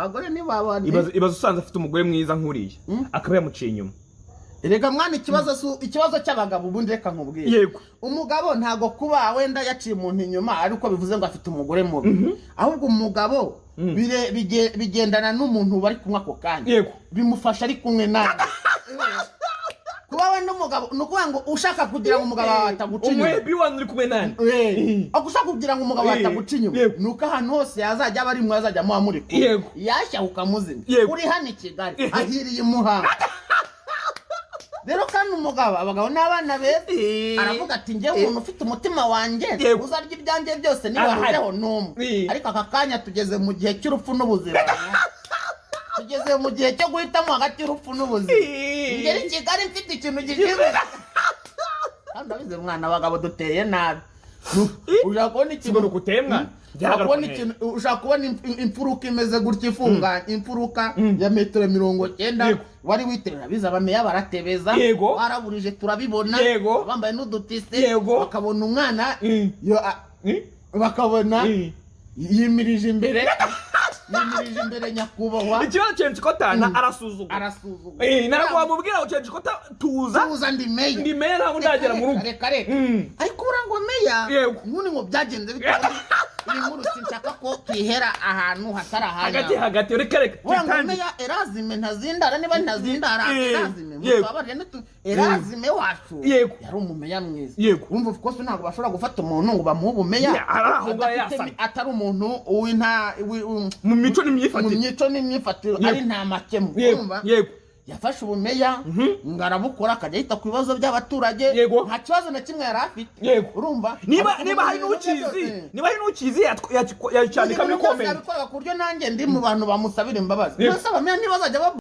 abagore ni babandi ibazo usanze afite umugore mwiza nkuriye akaba yamuciye inyuma. Erega mwana ikibazo cy'abagabo ubundi reka nkubwire. Yego. Umugabo ntago kuba wenda yaciye umuntu inyuma ariko bivuze ngo afite umugore mubi. Ahubwo umugabo bigendana n'umuntu bari kumwe ako kanya. Yego. Bimufasha ari kumwe nawe. Kuba wenda umugabo nukuvuga ngo ushaka kugira ngo umugabo ataguca inyuma. Umwebi wanu uri kumwe nani? Akushaka kugira ngo umugabo ataguca inyuma. Nuko ahantu hose yazajya bari mwe azajya mu amuri. Yego. Yashya ukamuzima. Uri hano i Kigali ahiriye Muhanga. Rero kandi umugabo abagabo n'abana beza aravuga ati njye umuntu ufite umutima wanjye uzarya ibyanjye byose nibajeho numwe. Ariko aka kanya tugeze mu gihe cy'urupfu n'ubuzima. Tugeze mu gihe cyo guhitamo hagati y'urupfu n'ubuzima. Ngeri Kigali mfite ikintu gikize. Kandi abize mwana abagabo duteye nabi. Ushaka kubona ikintu kutemwa. Ushaka kubona imfuruka imeze gutya ifunganye imfuruka ya metero 90 wari witerera biza bameya baratebeza waraburije turabibona bambaye n'udutise bakabona umwana bakabona yimirije imbere nyakubahwa ikibazo Censhikotana arasuzugura ntabwo wamubwira ngo Censhikota tuza ndi meya ntabwo ndagera mu rugo ariko urango meya nkuni ngo byagenze bitawe inkuru sinshaka ko twihera ahantu hatarahanya hagati reka urango meya Erazime ntazindara niba ntazindara Erazime mutwabarije Erazime wacu yari umumeya mwiza urumva of course ntabwo bashobora gufata umuntu ngo bamuhe ubumeya atari umuntu mu mico n'imyifatire ari nta makemu urumva yafashe ubumeya ngarabukora akajya yita ku bibazo by'abaturage nta kibazo na kimwe yari afite urumva niba hari n'ukizi yacyandika muri comment ku buryo nanjye ndi mu bantu bamusabira imbabazi. Bose abameya ntibazajya